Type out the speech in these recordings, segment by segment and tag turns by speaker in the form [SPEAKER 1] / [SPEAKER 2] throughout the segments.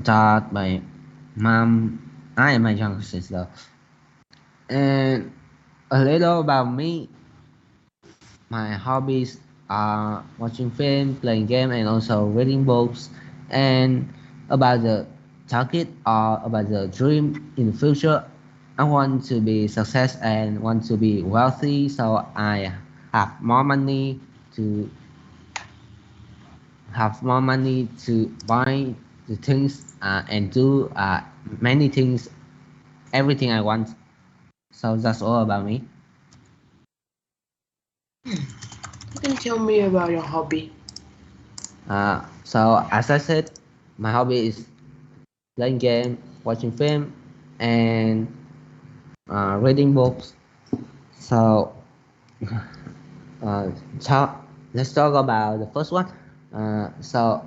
[SPEAKER 1] start by mom. I am my younger sister, and a little about me. My hobbies are watching film, playing game, and also reading books. And about the target or about the dream in the future, I want to be success and want to be wealthy, so I have more money to buy the things and do many things, everything I want. So that's all about me.
[SPEAKER 2] You can tell me about your hobby.
[SPEAKER 1] So as I said, my hobby is playing game, watching film, and reading books. So, uh, talk, let's talk about the first one. So,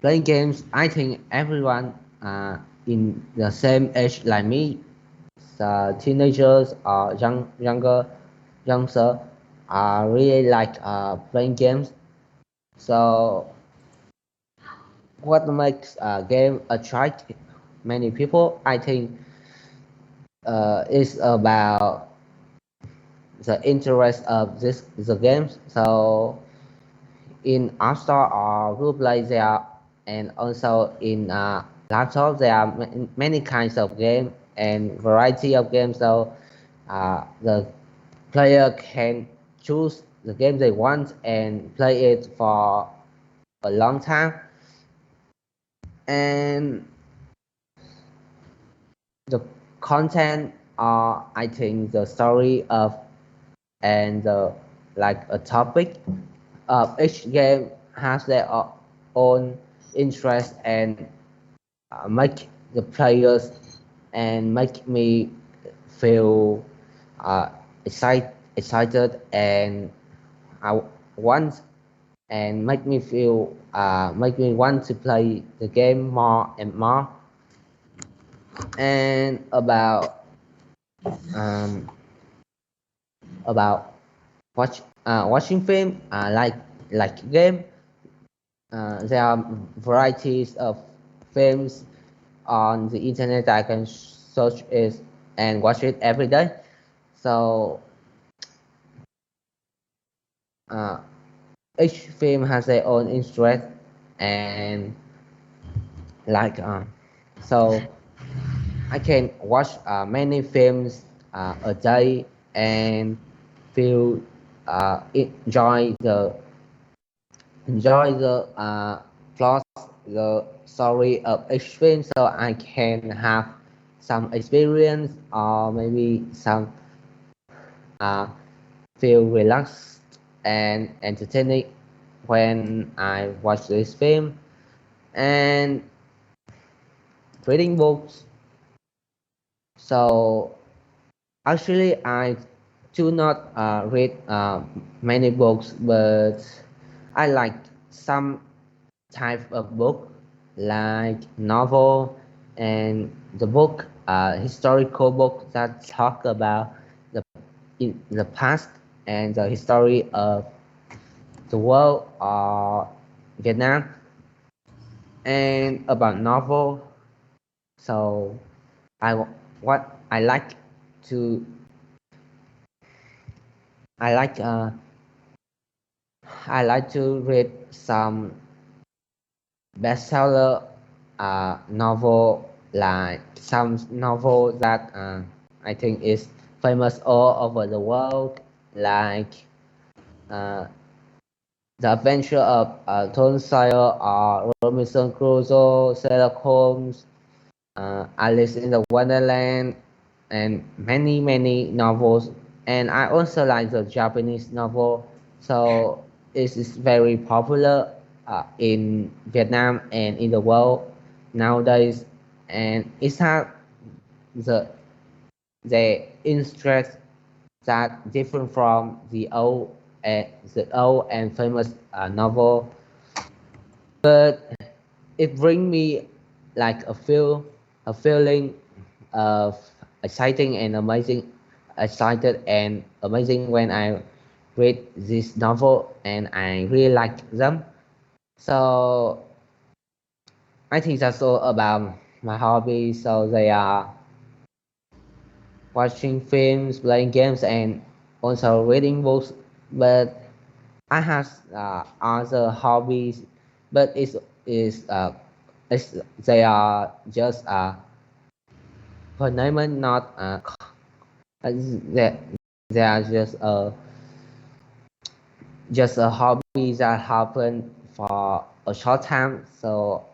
[SPEAKER 1] playing games, I think everyone in the same age like me, teenagers or younger, really like playing games. So, what makes a game attract many people? I think is about the interest of this the games. So in App Store or Google Play there, and also in laptop there are many kinds of game and variety of games. So the player can choose the game they want and play it for a long time. And the content are, I think, the story of and like a topic. Each game has their own interest and make the players and make me feel uh, excited and I want and make me want to play the game more and more. And um, about watching film, like game. There are varieties of films on the internet. I can search it and watch it every day. So uh, each film has their own interest and like so I can watch many films a day and feel enjoy the plot, the story of each film, so I can have some experience or maybe some uh, feel relaxed and entertaining when I watch this film. And reading books. So actually, I do not read many books, but I like some type of book like novel and the book historical book that talk about the in the past and the history of the world or Vietnam and about novel. So I what to I like I like to read some bestseller novel, like some novel that I think is famous all over the world, like uh, The Adventure of Tom Sawyer or Robinson Crusoe, Sherlock Holmes, Alice in the Wonderland, and many novels. And I also like the Japanese novel, so it is very popular in Vietnam and in the world nowadays. And it has the interest that different from the old and famous novel, but it brings me like a feeling of excited and amazing when I read this novel and I really like them. So I think that's all about my hobby. So they are watching films, playing games, and also reading books. But I have other hobbies, but it's they are just permanent, not they they are just a hobby that happen for a short time. So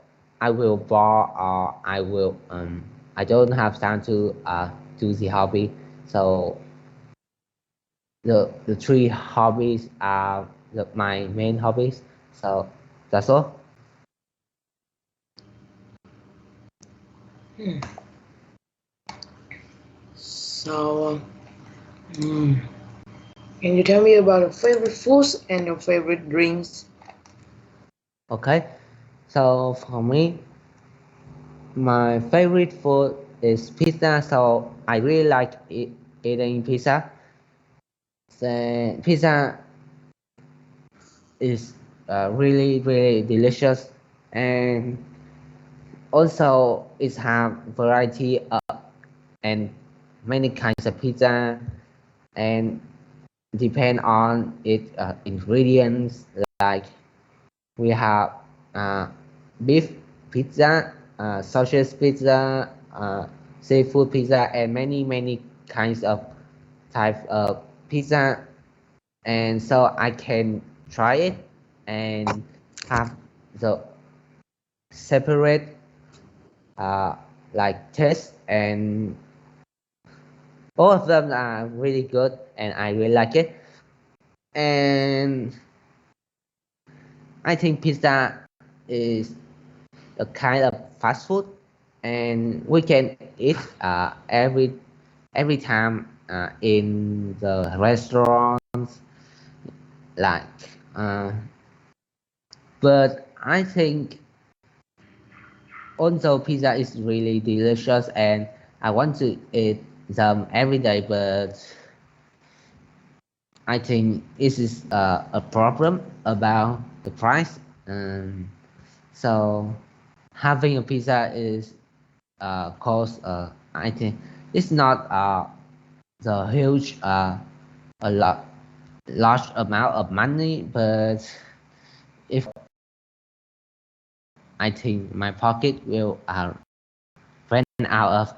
[SPEAKER 1] I will bore or I don't have time to do the hobby. So the three hobbies are my main hobbies. So that's all.
[SPEAKER 2] Hmm. So, mm, can you tell me about your favorite foods and your favorite drinks?
[SPEAKER 1] Okay. So for me, my favorite food is pizza. So I really like eating pizza. The pizza is really delicious, and also it have variety and many kinds of pizza, and depend on its ingredients. Like we have uh, beef pizza, sausage pizza, seafood pizza, and many kinds of type of pizza. And so I can try it and have the separate uh, like taste, and all of them are really good and I really like it. And I think pizza is a kind of fast food, and we can eat every time in the restaurants, like uh, but I think also pizza is really delicious and I want to eat them every day, but I think this is a problem about the price. So having a pizza is cost. I think it's not the huge a lot large amount of money, but if I think my pocket will run out of,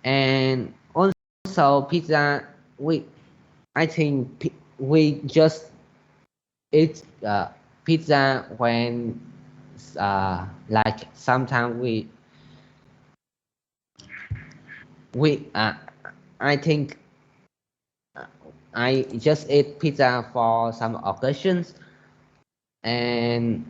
[SPEAKER 1] and also pizza we I think we just eat pizza when like sometimes we I think I just eat pizza for some occasions, and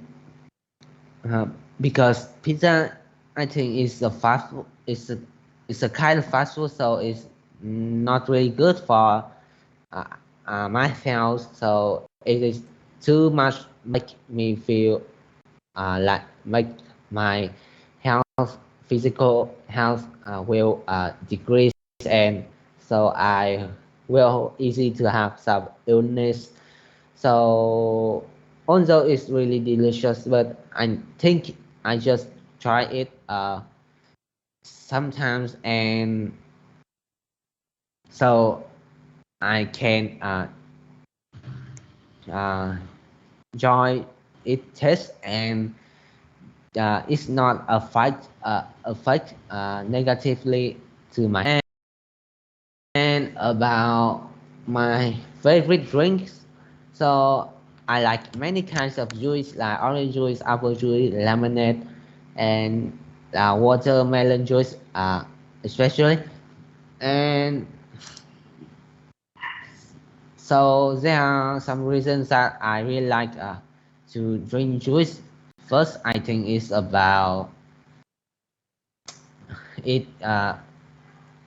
[SPEAKER 1] uh, because pizza I think is a fast food, it's a kind of fast food, so it's not really good for uh, my health. So it is too much make me feel like make my health, physical health will decrease, and so I will easy to have some illness. So although it's really delicious, but I think I just try it sometimes, and so I can uh, enjoy it taste, and it's not affect negatively to my. And about my favorite drinks, so I like many kinds of juice like orange juice, apple juice, lemonade, and watermelon juice, especially. And so there are some reasons that I really like to drink juice. First, I think it's about it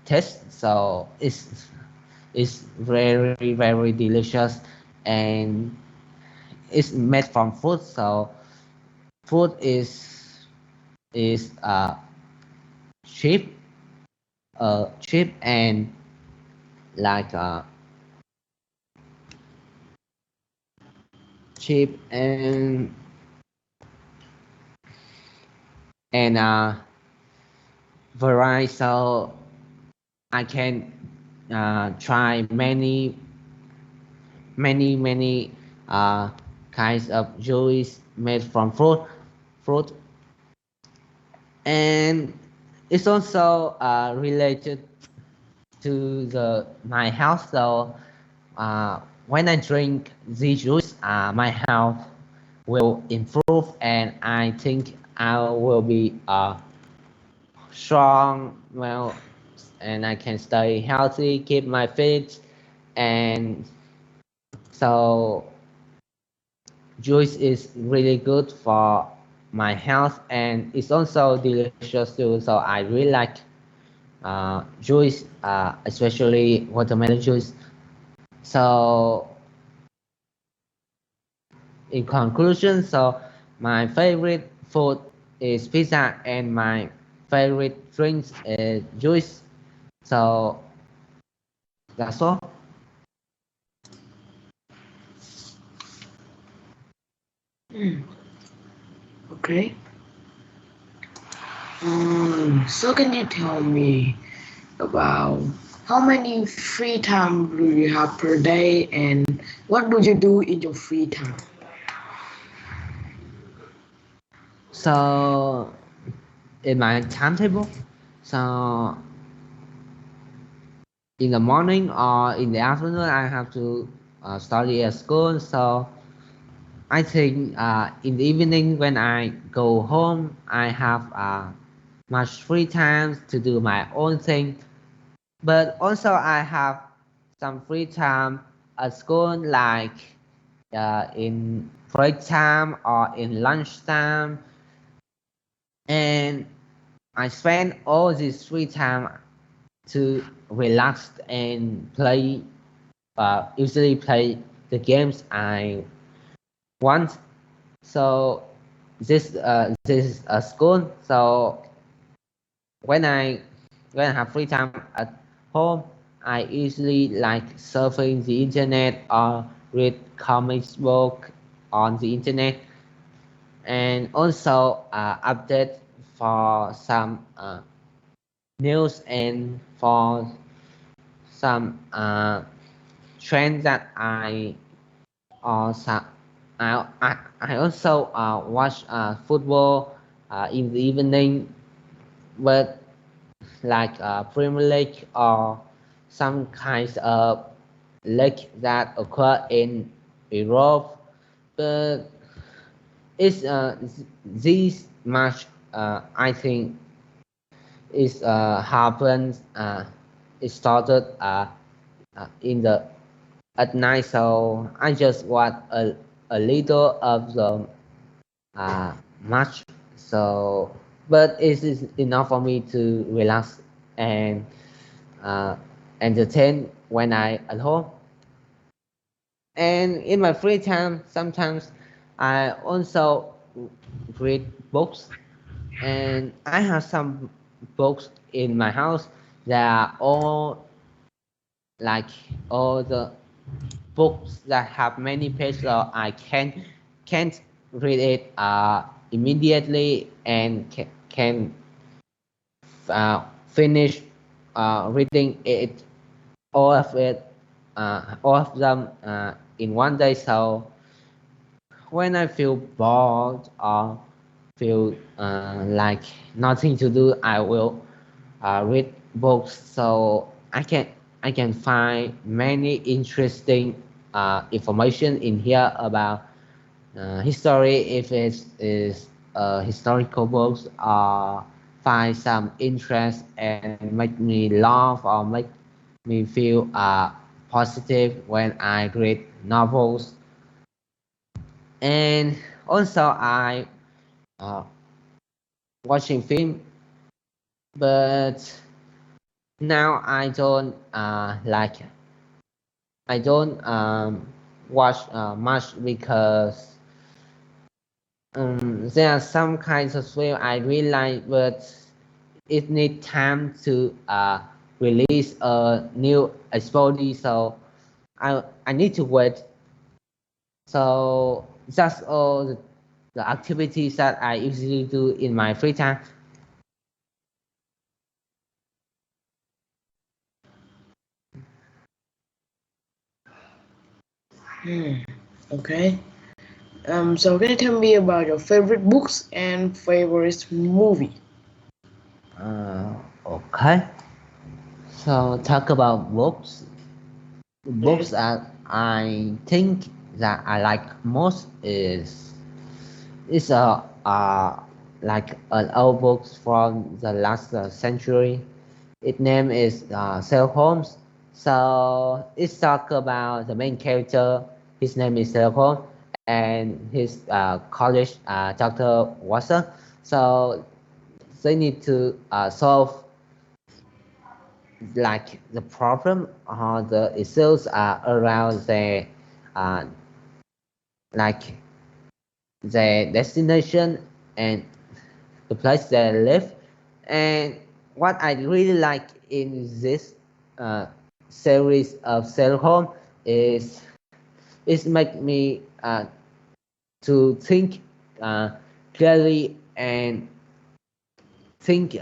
[SPEAKER 1] taste. So it's very delicious, and it's made from food. So food is cheap, cheap and like cheap and and variety, so I can try many uh, kinds of juice made from fruit, and it's also related to the my health. So when I drink this juice, my health will improve, and I think I will be strong, well, and I can stay healthy, keep my fit, and so juice is really good for my health, and it's also delicious too. So I really like juice, especially watermelon juice. So in conclusion, so my favorite food is pizza, and my favorite drinks is juice. So that's all.
[SPEAKER 2] Mm, okay. So can you tell me about how many free time do you have per day and what do you do in your free time?
[SPEAKER 1] So in my timetable, so in the morning or in the afternoon, I have to study at school. So I think in the evening when I go home, I have much free time to do my own thing. But also I have some free time at school, like in break time or in lunch time, and I spend all this free time to relax and play. Usually play the games I want. So this is a school. So when I when I have free time at home, I usually like surfing the internet or read comics book on the internet, and also update for some news and for some trends that I also I also watch football in the evening, but like Premier League or some kinds of league that occur in Europe. But it's this match I think is happens. It started in the at night, so I just watch a little of the match. So, but it is enough for me to relax and uh, entertain when I at home. And in my free time, sometimes I also read books, and I have some books in my house that are all like all the books that have many pages, so I can't read it immediately and can finish reading it all of them in one day. So when I feel bored or feel like nothing to do, I will read books. So I can find many interesting information in here about history, if it is historical books, find some interest and make me laugh or make me feel positive when I read novels. And also I uh, watching film, but now I don't I don't watch much because there are some kinds of film I really like, but it needs time to release a new episode, so I need to wait. So that's all the activities that I usually do in my free time.
[SPEAKER 2] Hmm. Okay. So can you tell me about your favorite books and favorite movie?
[SPEAKER 1] Okay. So talk about books. The books
[SPEAKER 2] Yes.
[SPEAKER 1] that I think that I like most is like an old book from the last century. Its name is Sherlock Holmes. So it's talk about the main character. His name is Sherlock Holmes, and his college Doctor Watson. So they need to solve like the problem or the issues around uh, like the destination and the place they live. And what I really like in this uh, series of Sherlock Holmes is it make me to think uh, clearly and think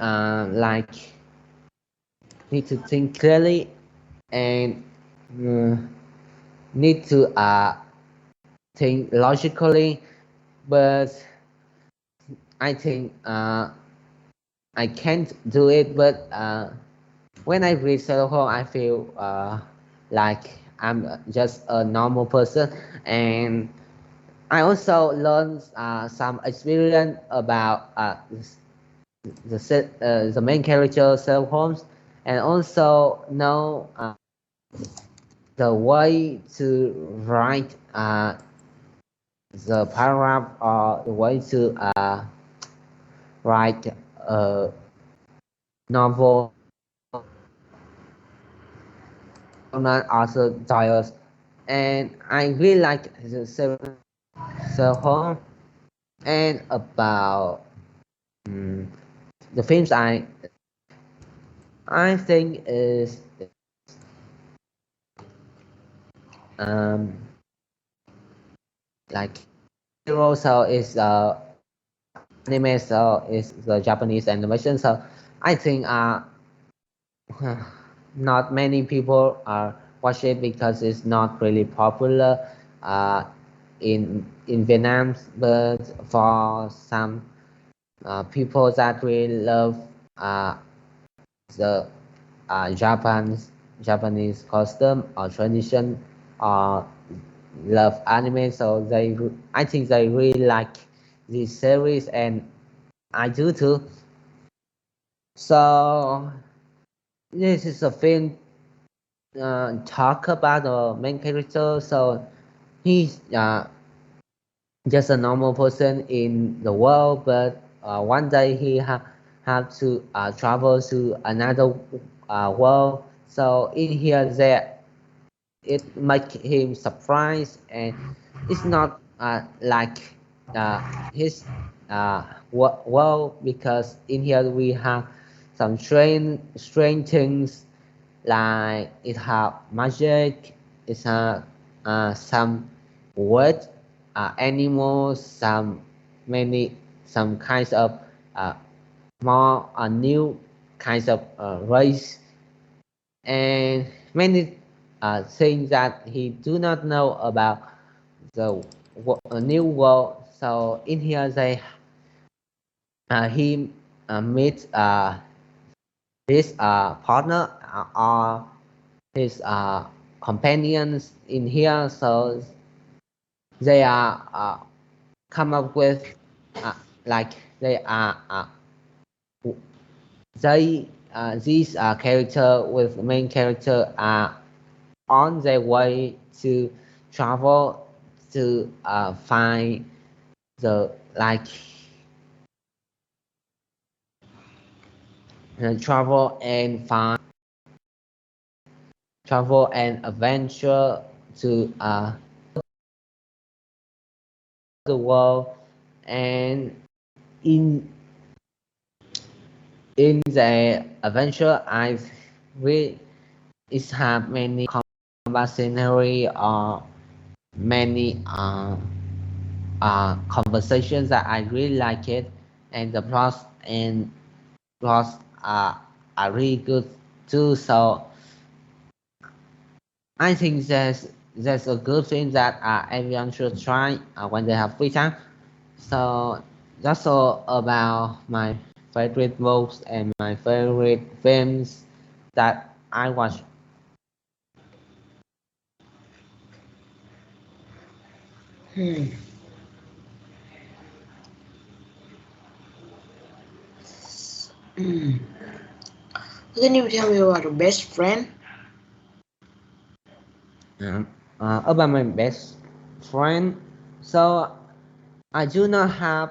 [SPEAKER 1] need to think clearly and uh, need to think logically. But I think I can't do it. But when I read Sherlock Holmes, I feel like I'm just a normal person, and I also learned some experience about the main character Sherlock Holmes, and also know the way to write the paragraph or the way to write a novel Conan Arthur Doyle, and I really like the series Sherlock Holmes and about um, the films I think is um like Hero, so is anime, so is the Japanese animation. So I think not many people are watch it because it's not really popular uh, in Vietnam. But for some people that really love uh, the Japanese custom or tradition or love anime, so I think they really like this series, and I do too. So this is a film talk about the main character. So he's just a normal person in the world, but one day he have to travel to another world. So in here, there it make him surprised, and it's not like uh, his world, because in here we have some strange things, like it have magic, it have some weird animals, some kinds of uh, more new kinds of race, and many things that he do not know about the new world. So in here they he meets his partner or his companions in here. So they are come up with uh, like they are they these character with main character are on their way to travel to find the like travel and find travel and adventure to the world. And in the adventure, I read it have many combat scenery or many conversations that I really like it, and the plots are really good too. So I think that's a good thing that everyone should try when they have free time. So that's all about my favorite books and my favorite films that I watch.
[SPEAKER 2] Hmm. Hmm. Can you tell me about your best friend?
[SPEAKER 1] Um, about my best friend, so I do not have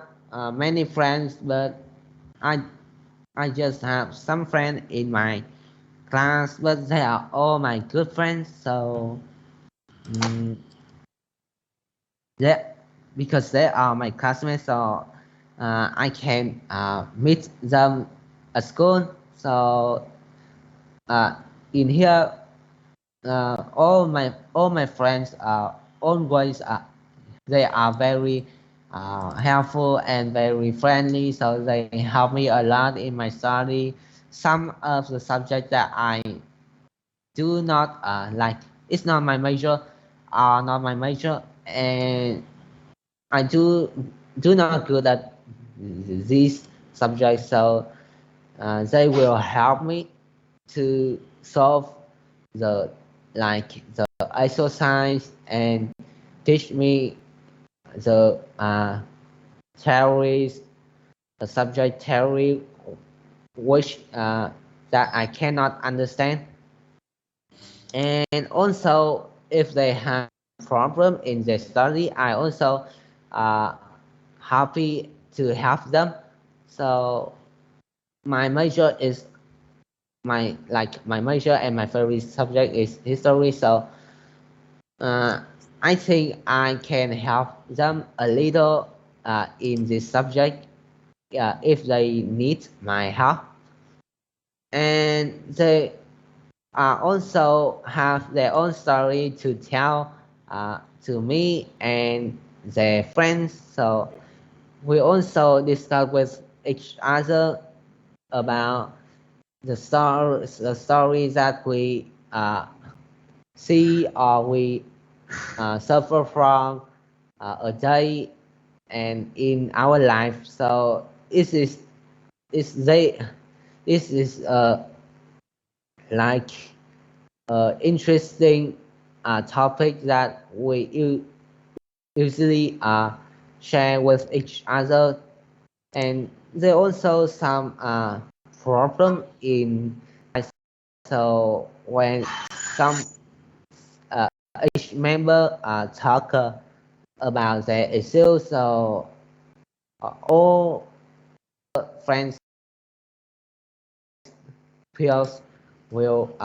[SPEAKER 1] many friends, but I I just have some friends in my class, but they are all my good friends. So mm they because they are my classmates, so I can meet them at school. So uh, in here, all my friends are always they are very helpful and very friendly. So they help me a lot in my study. Some of the subjects that I do not like, it's not my major, are not my major, and I do not good at these subjects. So they will help me to solve the the exercise and teach me the theories, the subject theory, which that I cannot understand. And also, if they have problem in their study, I also uh, happy to help them. So my major is my major and my favorite subject is history. So uh, I think I can help them a little in this subject if they need my help. And they also have their own story to tell to me and their friends. So we also discuss with each other about the stories that we see or we suffer from a day and in our life. So is they this is like interesting topic that we usually share with each other, and there also some problem in so when some uh, each member talk about their issues, so all friends peers will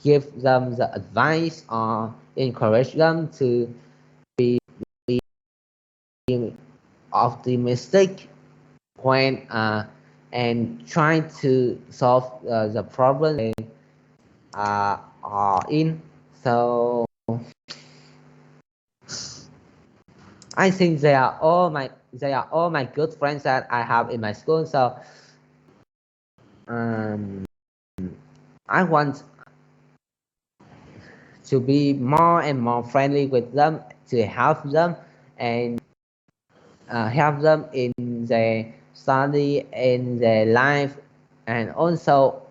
[SPEAKER 1] give them the advice or encourage them to be optimistic when and try to solve the problem they are in. So I think they are all my good friends that I have in my school. So um, I want to be more and more friendly with them to help them and help them in their study, in their life, and also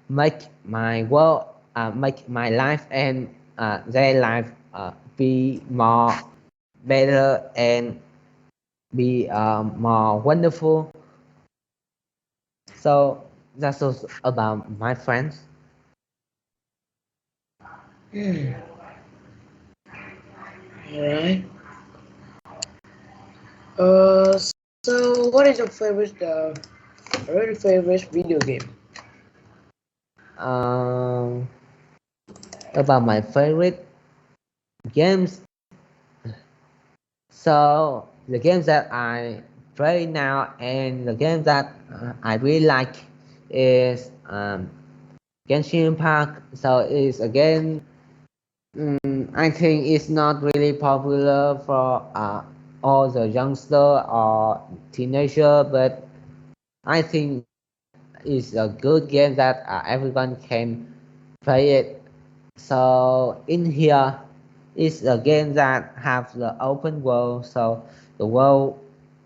[SPEAKER 1] make my world, make my life and their life be more better and be more wonderful. So that's also about my friends.
[SPEAKER 2] Hmm. Alright. Uh, so what is your favorite video game?
[SPEAKER 1] Um, about my favorite games. So the games that I play now and the games that I really like is Genshin Impact. So it's a game I think it's not really popular for all the youngster or teenager, but I think it's a good game that everyone can play it. So in here, it's a game that have the open world. So the world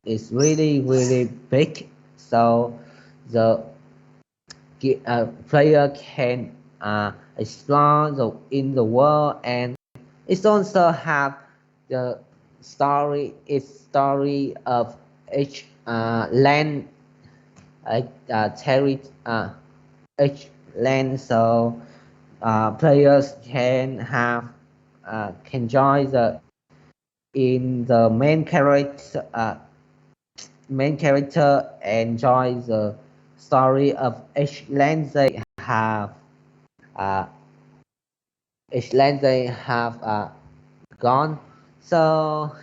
[SPEAKER 1] is really big. So the player can explore in the world, and it also have the story of each land, terry each land. So players can join the in the main character, enjoy the story of each land they have. Uh, each land they have gone. So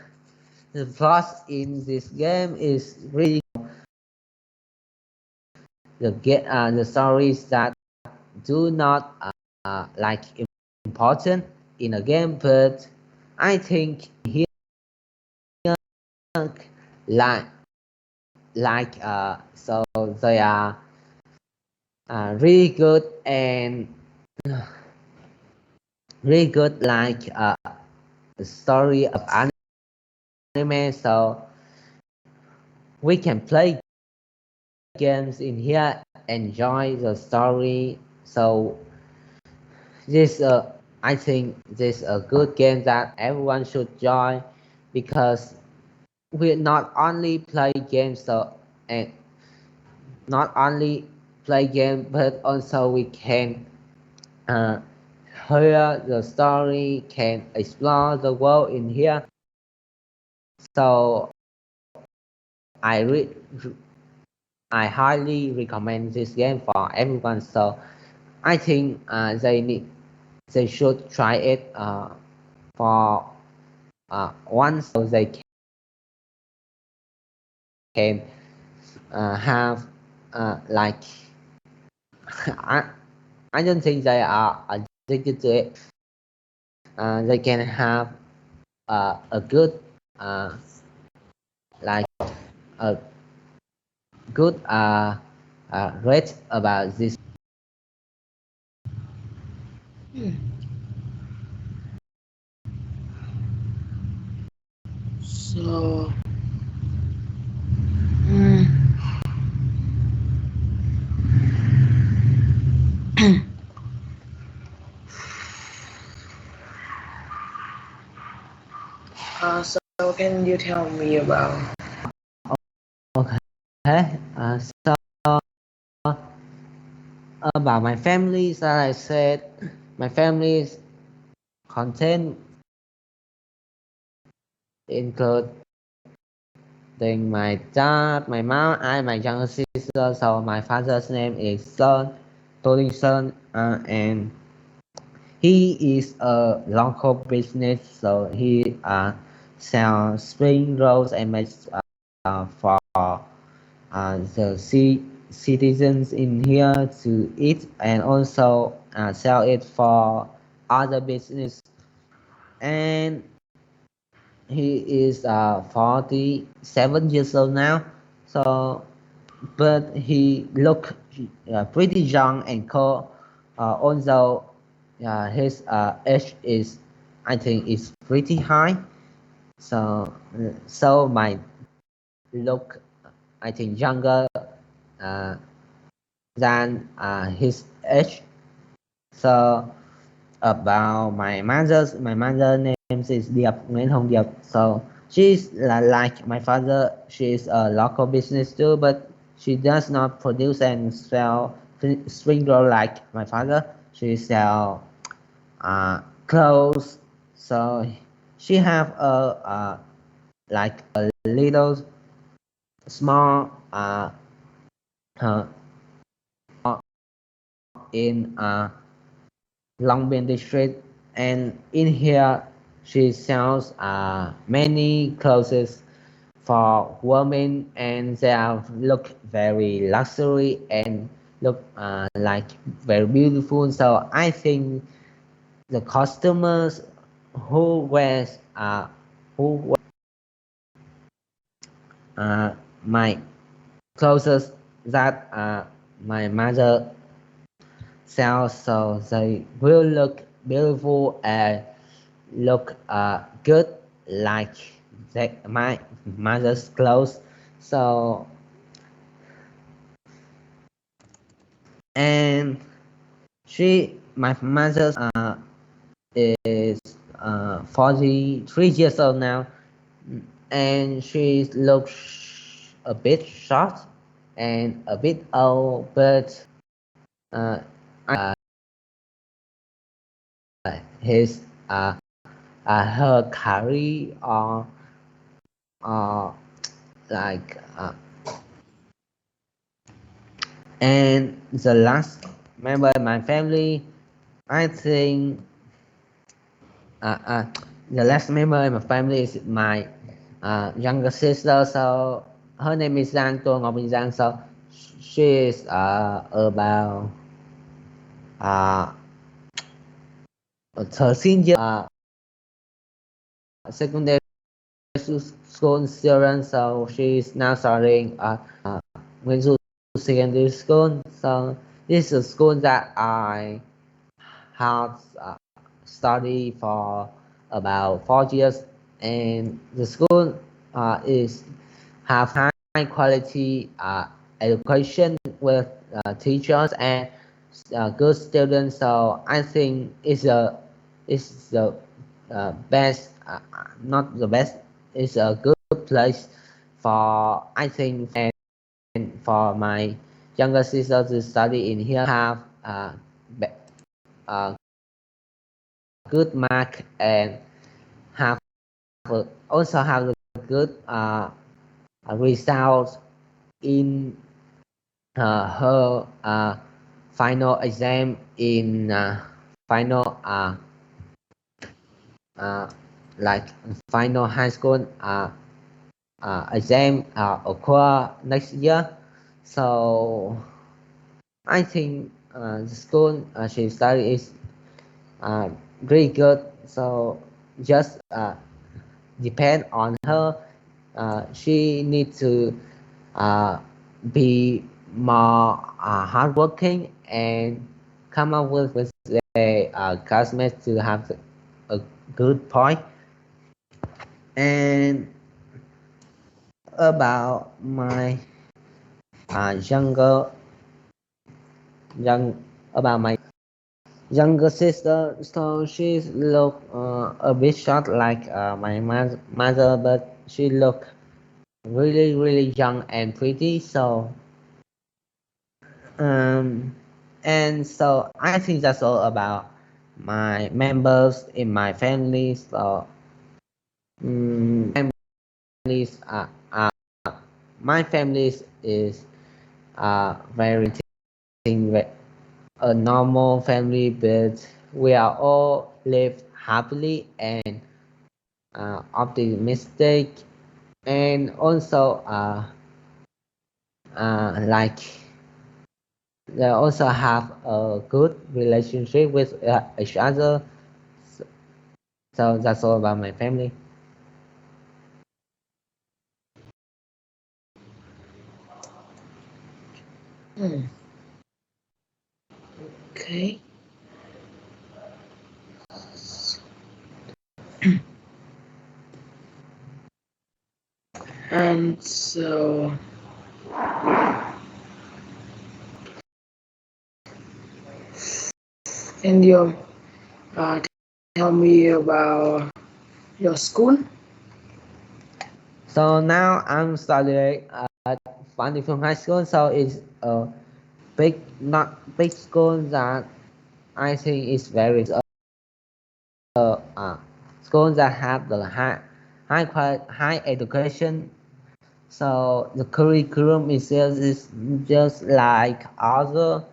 [SPEAKER 1] the plot in this game is really the stories that do not like important in a game, but I think here like so they are really good and really good like the story of anime. So we can play games in here, enjoy the story. So this I think this a good game that everyone should join, because we not only play games, so and not only play game, but also we can uh, hear the story, can explore the world in here. So I re- I highly recommend this game for everyone. So I think they should try it for once, so they can have like I I don't think they are addicted to it. They can have a good uh, like a good rate about this.
[SPEAKER 2] So, mm, so can you tell me about?
[SPEAKER 1] Okay. So about my family, as I said, my family's content include my dad, my mom, and my younger sister. So my father's name is Tony Son, and he is a local business. So he sells spring rolls and makes for the citizens in here to eat, and also sell it for other business. And he is 47 years old now. So but he look pretty young and cool, although his age is, I think, is pretty high. So so my look, I think, younger uh, than his age. So about my mother name is Diệp Nguyễn Hồng Diệp. So she's like my father. She's a local business too, but she does not produce and sell spring roll like my father. She sell clothes. So she have like a little small uh, in Long Biên district, and in here she sells many clothes for women, and they are look very luxury and look like very beautiful. So I think the customers who wears who my clothes that my mother sells, so they will look beautiful and look good like my mother's clothes. So and my mother is 43 years old now, and she looks a bit short and a bit old, but uh, his her career or like and the last member in my family, I think uh, uh, the last member in my family is my younger sister. So her name is Giang Tô Ngọc Bình Giang. So she is about uh, 13 years secondary school student. So she is now starting going to secondary school. So this is a school that I have studied for about 4 years, and the school is have high quality education with teachers and good students. So I think it's the best, not the best. It's a good place for I think and for my younger sister to study in here. Have uh, good mark and have also have a good result in her final exam in final uh, like final high school exam occur next year. So I think the school she study is uh, really good. So just depend on her. She needs to uh, be more hardworking and come up with the classmates to have a good point. And about my younger young about my younger sister, so she look a bit short like my mother, but she look really young and pretty. So um and so I think that's all about my members in my family. So families my family is very a normal family, but we are all live happily and optimistic, and also like they also have a good relationship with each other. So that's all about my family.
[SPEAKER 2] Hmm. Okay. And so, can you uh, tell me about your school?
[SPEAKER 1] So now I'm studying at Van High School. So it's a big, not big school that I think is very uh, schools that have the high education. So the curriculum itself is just like other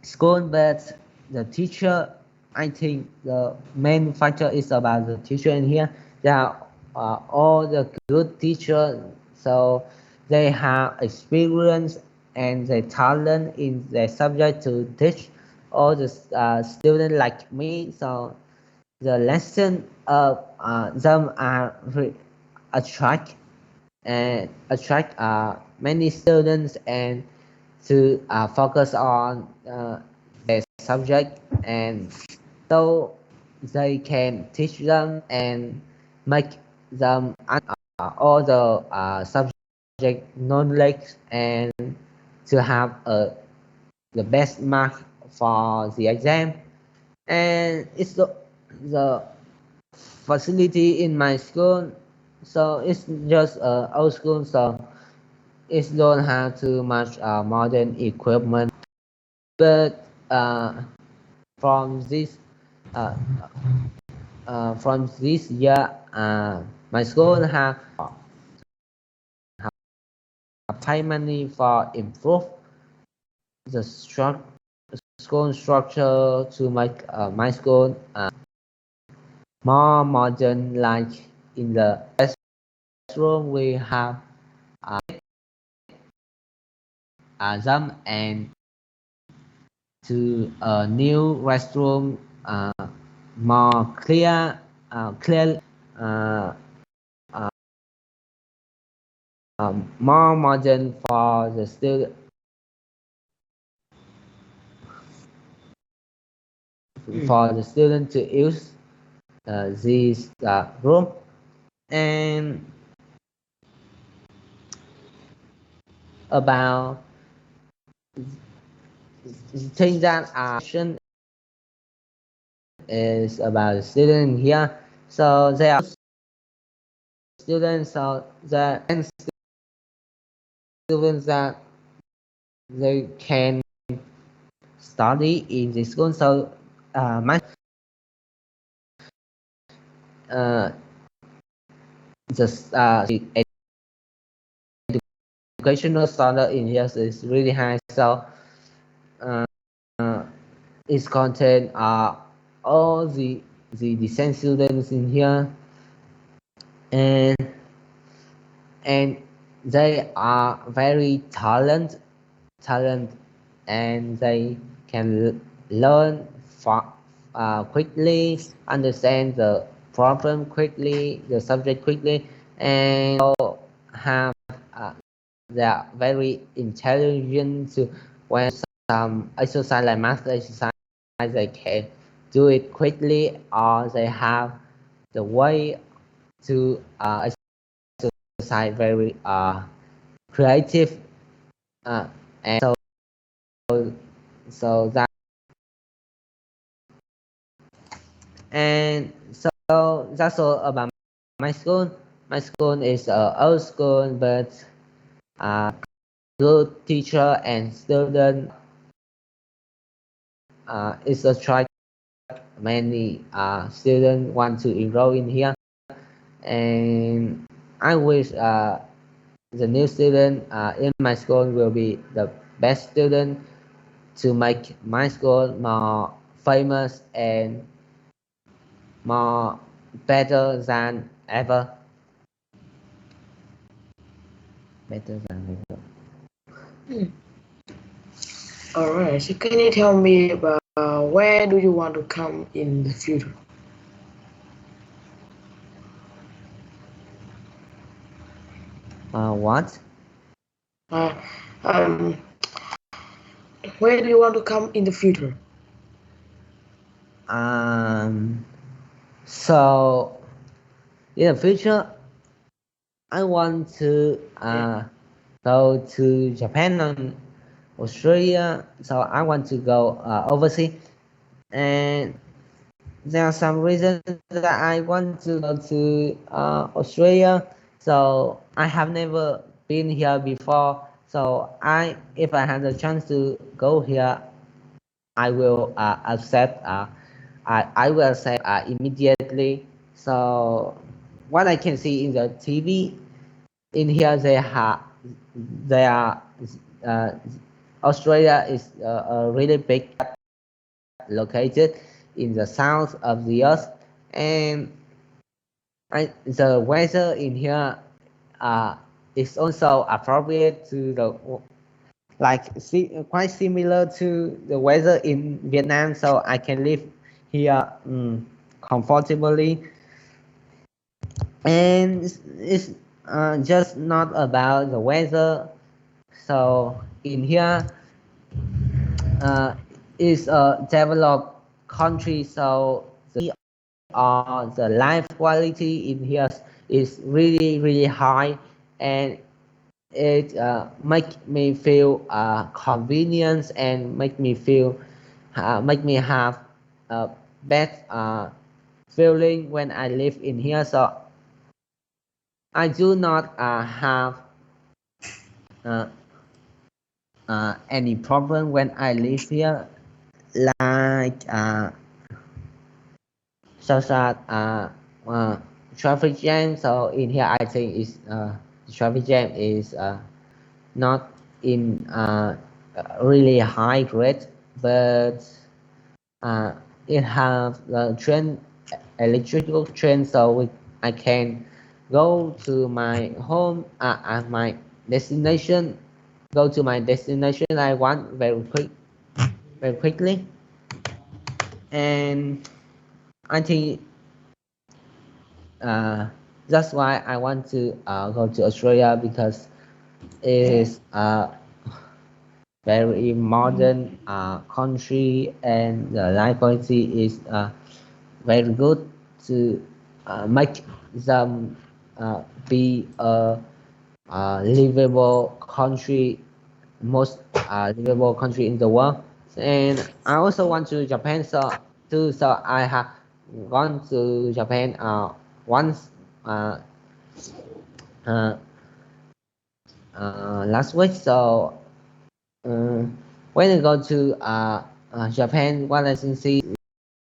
[SPEAKER 1] school, but the teacher, I think the main factor is about the teacher in here. They are all the good teachers, so they have experience and the talent in their subject to teach. all the students like me. So the lesson of them are attract and attract many students and to focus on their subject, and so they can teach them and make them all the subject knowledge and to have the best mark for the exam. And it's the facility in my school, so it's just old school, so it don't have too much modern equipment. But from this uh, from this year, my school have paid money for improve the school structure to make my school more modern. Like in the classroom, we have them, and to a new restroom, more clearly, uh, more modern for the
[SPEAKER 2] Mm.
[SPEAKER 1] student to use this room. And about things that are is about the student here. So they are students, so the students that they can study in the school. So my uh, the educational standard in here is really high. So uh, its content are all the same students in here, and and they are very talent, and they can learn quickly, understand the problem quickly, the subject quickly, and have uh, they are very intelligent to when some exercise like math exercise they can do it quickly, or they have the way to exercise very creative, and so that, and so that's all about my school. My school is old school, but good teacher and student is attract many students want to enroll in here. And I wish the new student in my school will be the best student to make my school more famous and more better than ever. Better than ever.
[SPEAKER 2] Mm. All right. So can you tell me about where do you want to come in the future?
[SPEAKER 1] What?
[SPEAKER 2] Uh, um, where do you want to come in the future?
[SPEAKER 1] Um, so in the future, I want to go to Japan and Australia. So I want to go overseas, and there are some reasons that I want to go to Australia. So I have never been here before. So if I have the chance to go here, I will accept. I will accept immediately. So what I can see in the TV in here, they are uh, Australia is a really big, located in the south of the earth, and the weather in here is also appropriate to like quite similar to the weather in Vietnam, so I can live here comfortably. And it's just not about the weather. So in here, uh, is a developed country, so the life quality in here is really high, and it make me feel convenience and make me have a bad feeling when I live in here. So I do not have uh, any problem when I live here, like such as traffic jam. So in here, I think is the traffic jam is not in really high rate, but uh, it have the train, electrical train, so I can go to my home at my destination, go to my destination I want very quickly. And I think uh, that's why I want to go to Australia, because it is a very modern country, and the life quality is very good to make them be a livable country, most livable country in the world. And I also want to Japan, so too. So I have gone to Japan once uh, uh, last week. So uh, when I go to Japan, what I can see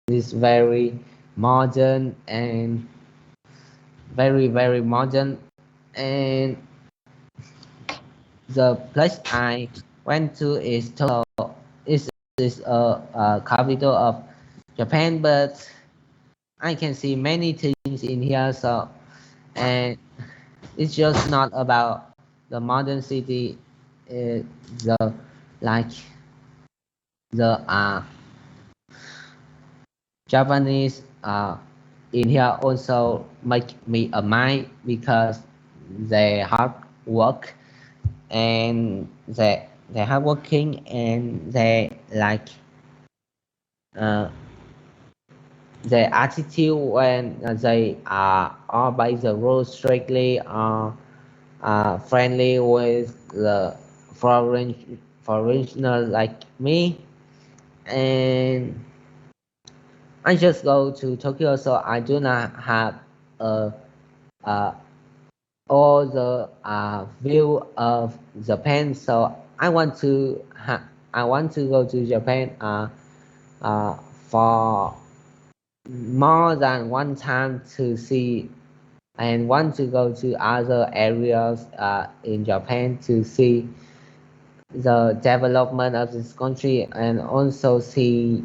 [SPEAKER 1] is very modern and very modern. And the place I went to is Tokyo. Is a capital of Japan, but I can see many things in here. So and it's just not about the modern city. The like the Japanese in here also make me admire, because they hard work, and they hard working, and they like uh, their attitude when they are by the rules strictly, are friendly with the foreigner like me. And I just go to Tokyo, so I do not have uh, uh, all the view of Japan. So I want to go to Japan uh, for more than one time to see, and want to go to other areas in Japan to see the development of this country, and also see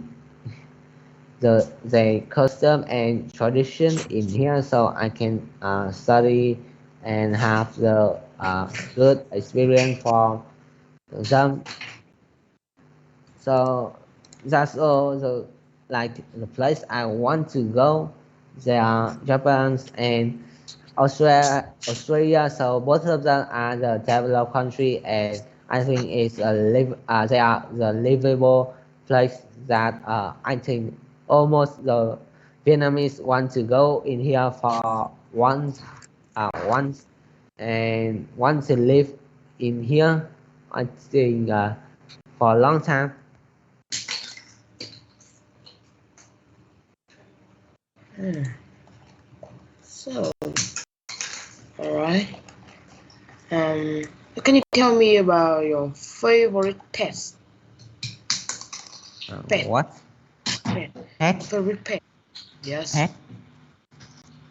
[SPEAKER 1] the custom and tradition in here, so I can study and have the good experience for them. So that's all the like the place I want to go. There are Japan's and Australia, so both of them are the developed country, and I think they are the livable place that I think almost the Vietnamese want to go in here for once, and want to live in here. I think for a long time.
[SPEAKER 2] Hmm. So, alright. Um, can you tell me about your favorite pet,
[SPEAKER 1] What?
[SPEAKER 2] pet,
[SPEAKER 1] Pet?
[SPEAKER 2] favorite pet? Yes,
[SPEAKER 1] Pet?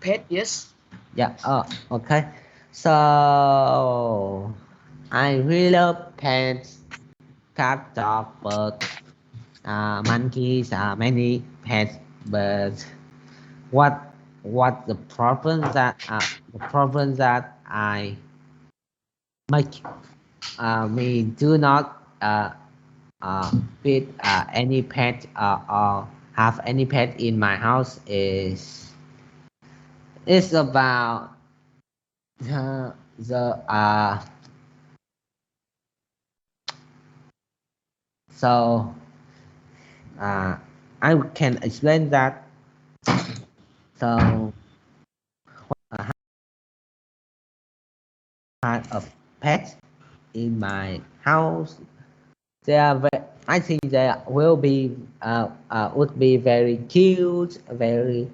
[SPEAKER 2] pet. Yes.
[SPEAKER 1] Yeah. Oh, okay. So I really love pets, cat, dog, bird, monkeys, many pets. But what the problem that I make me do not uh, with any pet or have any pet in my house is about the so uh, I can explain that. So I had a pet in my house. I think they will be would be very cute, very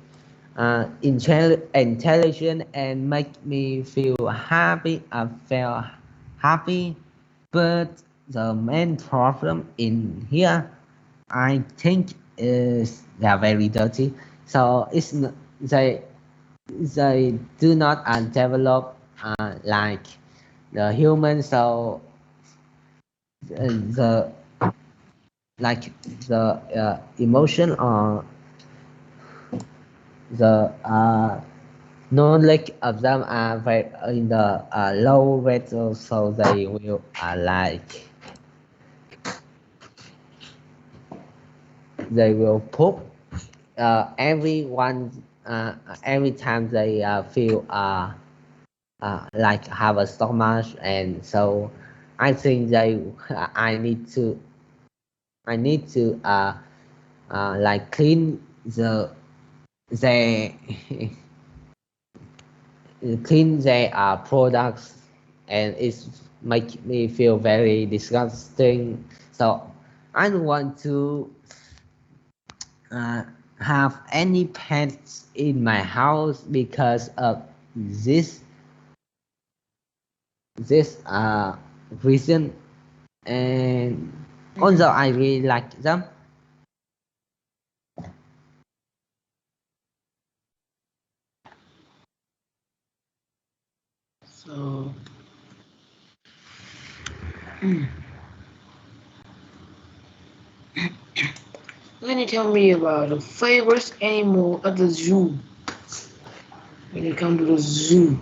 [SPEAKER 1] intelligent, and make me feel happy. I feel happy, but the main problem in here, I think, is they are very dirty. So they they do not develop like the human. So the like the emotion or the knowledge of them are very in the low rate, so they will they will poop everyone every time they feel like have a stomach, and so I think they I need to like clean the clean their products, and it's make me feel very disgusting. So I don't want to uh, have any pets in my house because of this this reason, and
[SPEAKER 2] Mhm.
[SPEAKER 1] although I really like them.
[SPEAKER 2] So, mm, can you tell me about the favorite animal at the zoo? When you come to the zoo,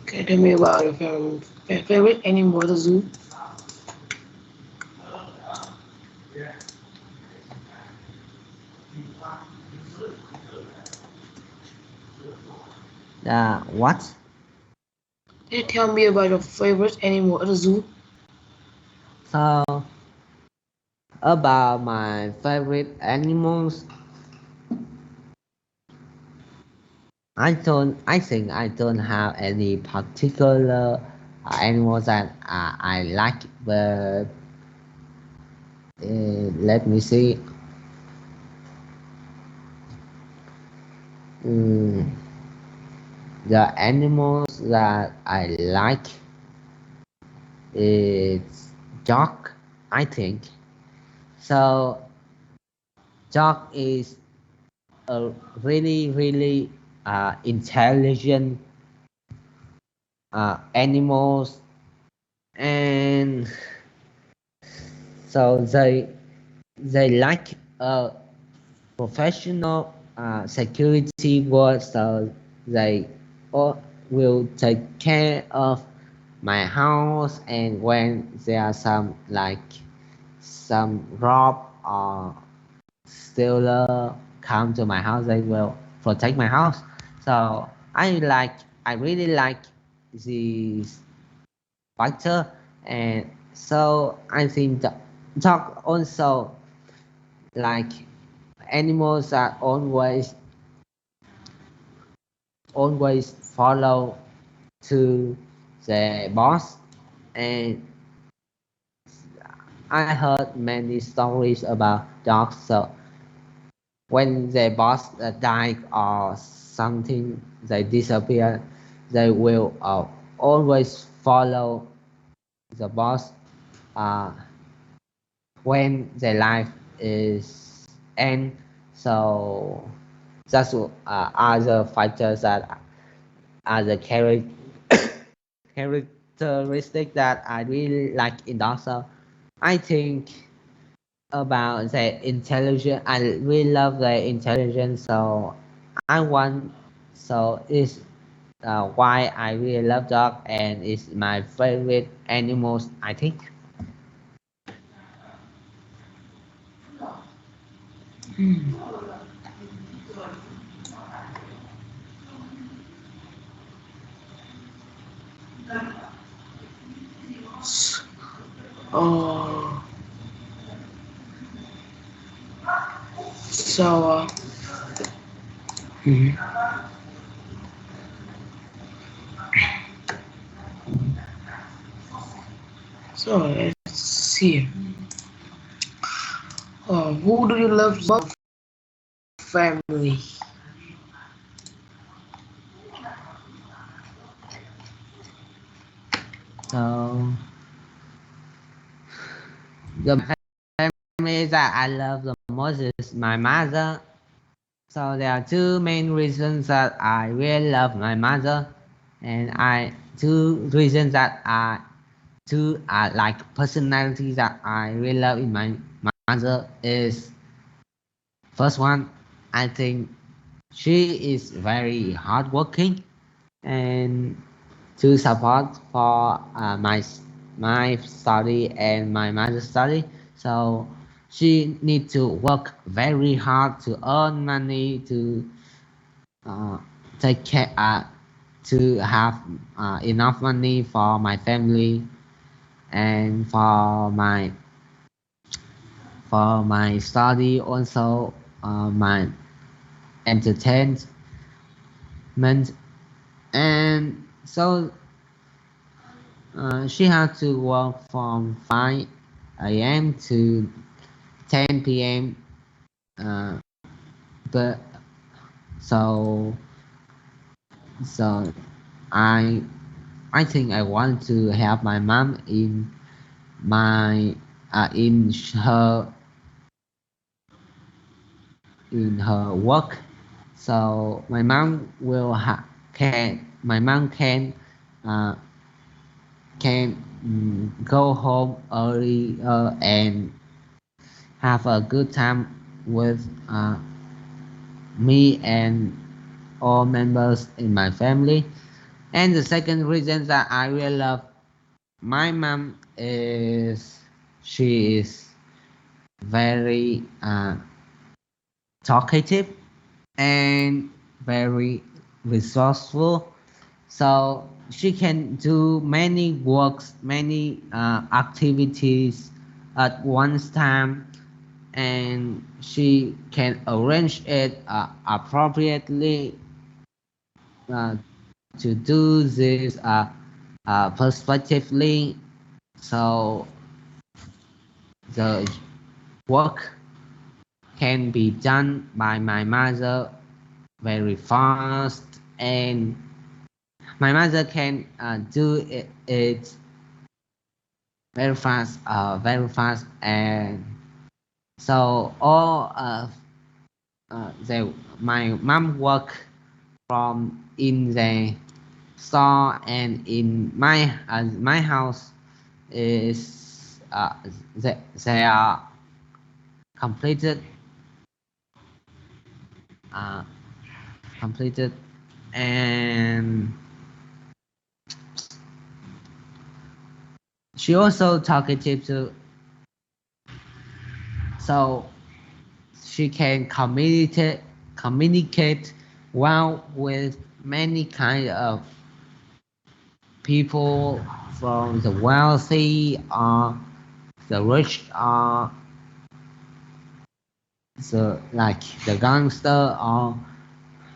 [SPEAKER 2] can you tell me about your favorite animal at the zoo?
[SPEAKER 1] What?
[SPEAKER 2] Can you tell me about your favorite animal at the zoo?
[SPEAKER 1] So about my favorite animals, I think I don't have any particular animals that I like, but let me see. Mm, the animals that I like is dog, I think. So dog is a really intelligent animals, and so they like a professional security work, so they all will take care of my house, and when there are some like some rob or stealer come to my house, they will protect my house. So I really like this factor, and so I think the dog also like animals that always follow to the boss, and I heard many stories about dogs. So when the boss die or something, they disappear, they will always follow the boss uh, when their life is end. So that's other factors that are the characteristic that I really like in dogs. So I think about the intelligence. I really love the intelligence, so I want. So it's why I really love dog, and it's my favorite animals. I think.
[SPEAKER 2] Oh, so mhm. So let's see. Who do you love most? Family.
[SPEAKER 1] So the family that I love the most is my mother. So there are two main reasons that I really love my mother, and I two reasons that I two like personalities that I really love in my mother is first one. I think she is very hardworking and to support for my study and my mother's study. So she need to work very hard to earn money to uh, take care to have enough money for my family and for my study also my entertainment and so she had to work from 5 a.m. to 10 p.m. Uh, but so so I I think I want to help my mom my in her work. So my mom uh, can go home early and have a good time with me and all members in my family. And the second reason that I really love my mom is she is very talkative and very resourceful. So she can do many works, many activities at one time, and she can arrange it appropriately to do this perspectively. So the work can be done by my mother very fast, and my mother can it very fast, and so all my mom work from in the store and in my house is they are completed uh, completed and she also talkative too, so she can communicate well with many kind of people from the wealthy or the rich or the gangster or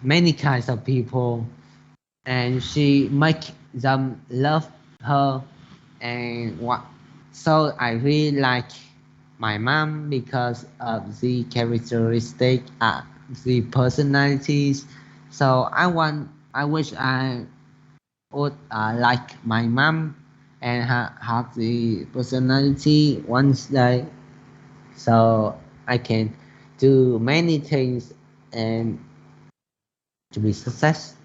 [SPEAKER 1] many kinds of people, and she make them love her and what. So I really like my mom because of the characteristic, the personalities. So I wish I would like my mom and have the personality once day, so I can do many things and to be success.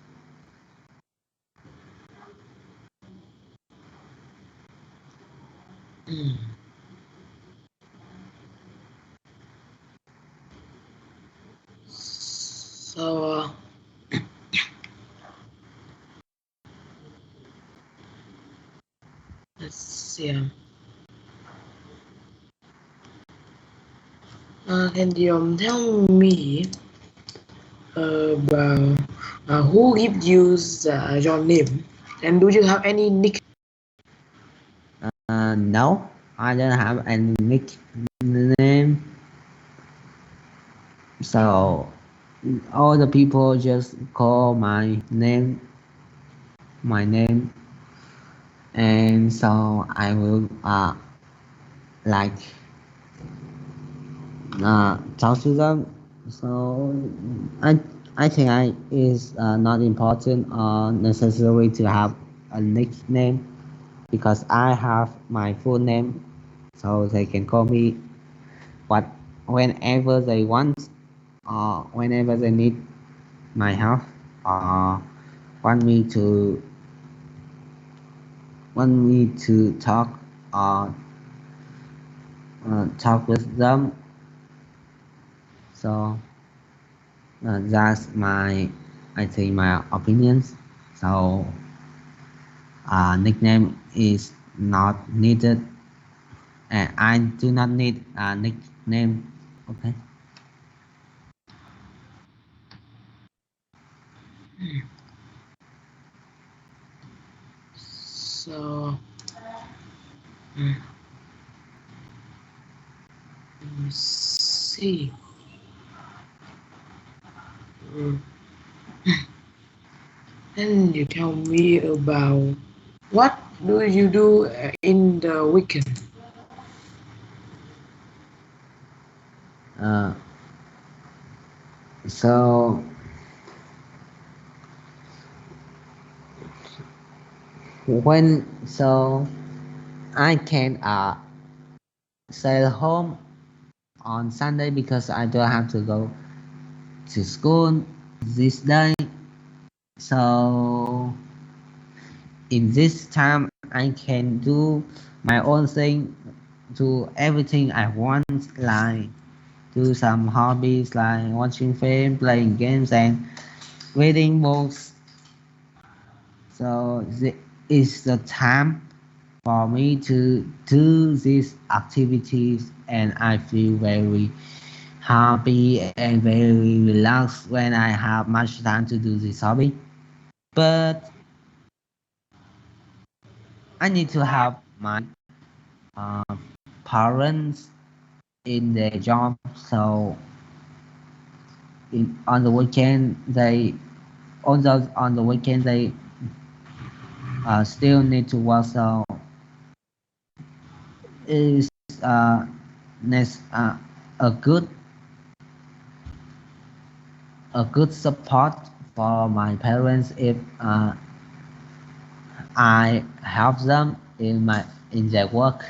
[SPEAKER 2] So let's see. Can you tell me about who gives you your name, and do you have any nick?
[SPEAKER 1] No, I don't have any nickname. So all the people just call my name, and so I will like talk to them. So I I think I is not important or necessary to have a nickname because I have my full name, so they can call me what whenever they want or whenever they need my help or want me to talk or talk with them. So that's my I think my opinions. So nickname is not needed, and I do not need a nickname. Okay.
[SPEAKER 2] So mm, let me see. Mm. Can you tell me about what do you do in the weekend?
[SPEAKER 1] Uh, so so I can stay home on Sunday because I don't have to go to school this day. So in this time, I can do my own thing, do everything I want, like do some hobbies like watching film, playing games, and reading books. So this is the time for me to do these activities, and I feel very happy and very relaxed when I have much time to do this hobby. But I need to help my uh, parents in their job, so on the weekend on the weekend they still need to work. So it's uh, next, a good support for my parents if I help them in their work.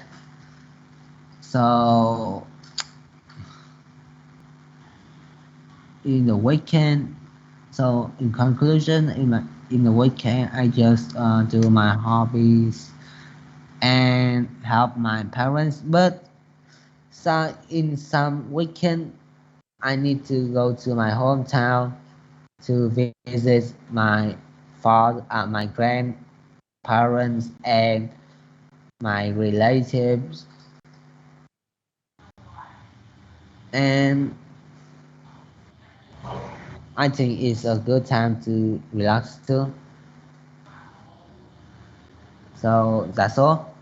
[SPEAKER 1] So in the weekend, so in conclusion, in the weekend, I just do my hobbies and help my parents. But in some weekend, I need to go to my hometown to visit my grandparents and my relatives, and I think it's a good time to relax too. So that's all.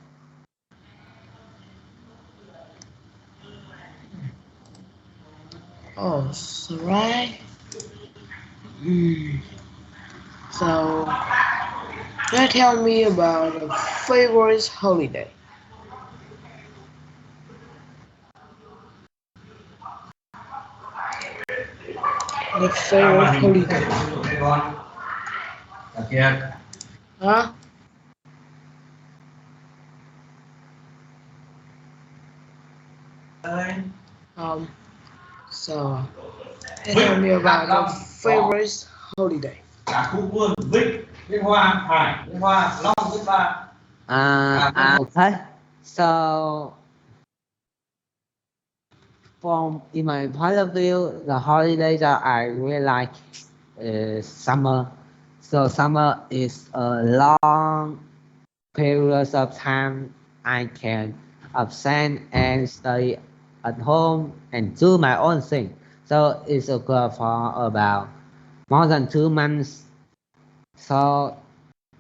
[SPEAKER 2] Oh, so right. Mm. So, can you tell me about a favorite holiday? The favorite holiday. Huh? Um. So, can you tell me about your favorite holiday?
[SPEAKER 1] Okay. So from in my point of view, the holidays that I really like is summer. So summer is a long period of time I can absent and study at home and do my own thing. So it's occur for about more than 2 months. So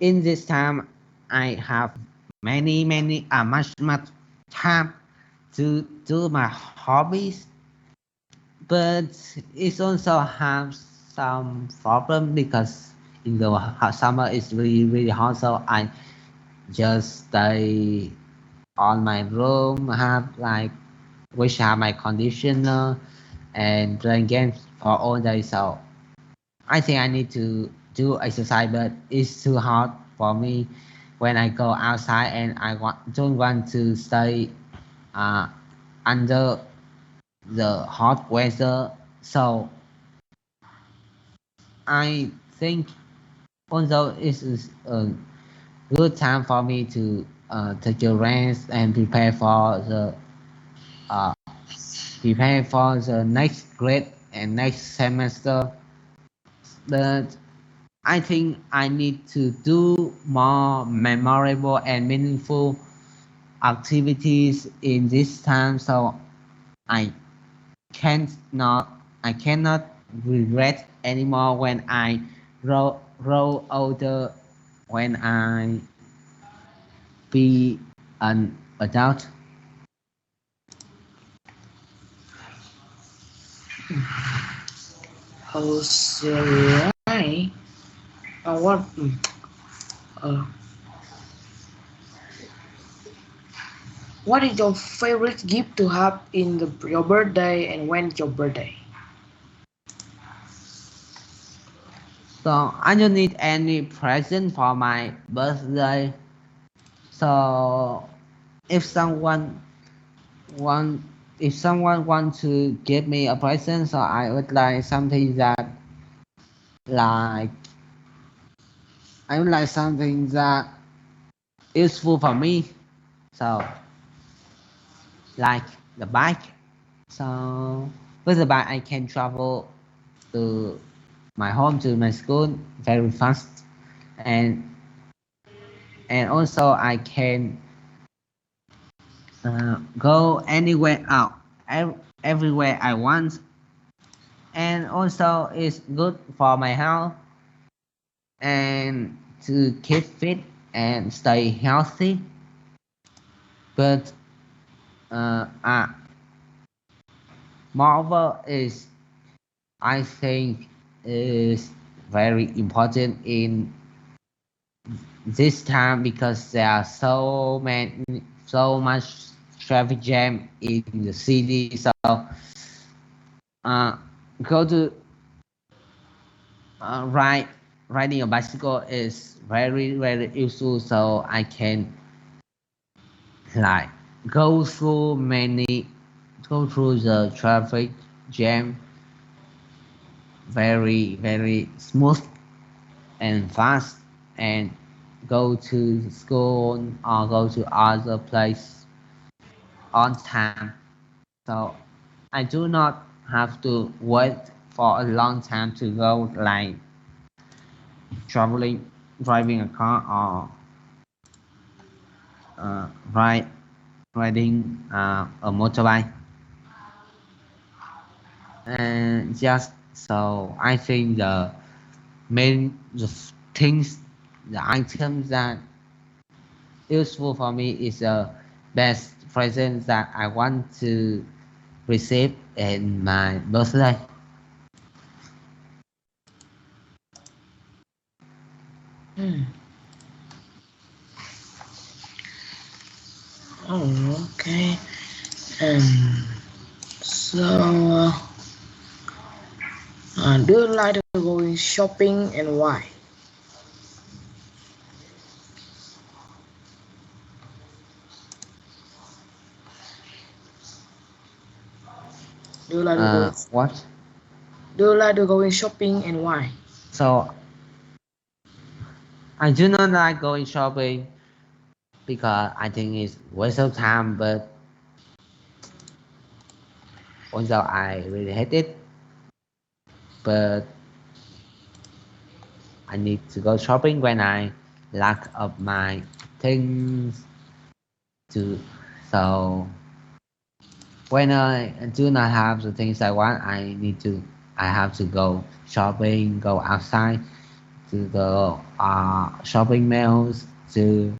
[SPEAKER 1] in this time, I have much time to do my hobbies, but it also has some problem because in the summer it's really hot. So I just stay on my room, have like which have my conditioner and playing games for all day. So I think I need to do exercise, but it's too hard for me when I go outside and don't want to stay uh, under the hot weather. So I think although it is a good time for me to take a rest and uh, prepare for the next grade and next semester, but I think I need to do more memorable and meaningful activities in this time so I can't not I cannot regret anymore when I grow older when I be an adult.
[SPEAKER 2] How's your life? What? Uh, what is your favorite gift to have in your birthday and when's your birthday?
[SPEAKER 1] So I don't need any present for my birthday. So if someone want if someone want to give me a present, so I would like something that like I would like something that useful for me. So like the bike. So with the bike I can travel to my home to my school very fast and also I can go anywhere out everywhere I want and also it's good for my health and to keep fit and stay healthy. But uh, uh, moreover is I think is very important in this time because there are so much traffic jam in the city. So uh, go to ride riding a bicycle is very useful. So I can like go through many go through the traffic jam very smooth and fast and go to school or go to other place on time. So I do not have to wait for a long time to go like traveling driving a car or uh, ride riding a motorbike and just so I think the things the items that useful for me is the best present that I want to receive in my birthday.
[SPEAKER 2] Hmm. Oh, okay. Um. So, do you like to going shopping and why? Do you like to go?
[SPEAKER 1] What?
[SPEAKER 2] Do you like to going shopping and why?
[SPEAKER 1] So I do not like going shopping because I think it's waste of time. But although I really hate it, but I need to go shopping when I lack of my things to. So when I do not have the things I want, I have to go shopping, go outside to the shopping malls to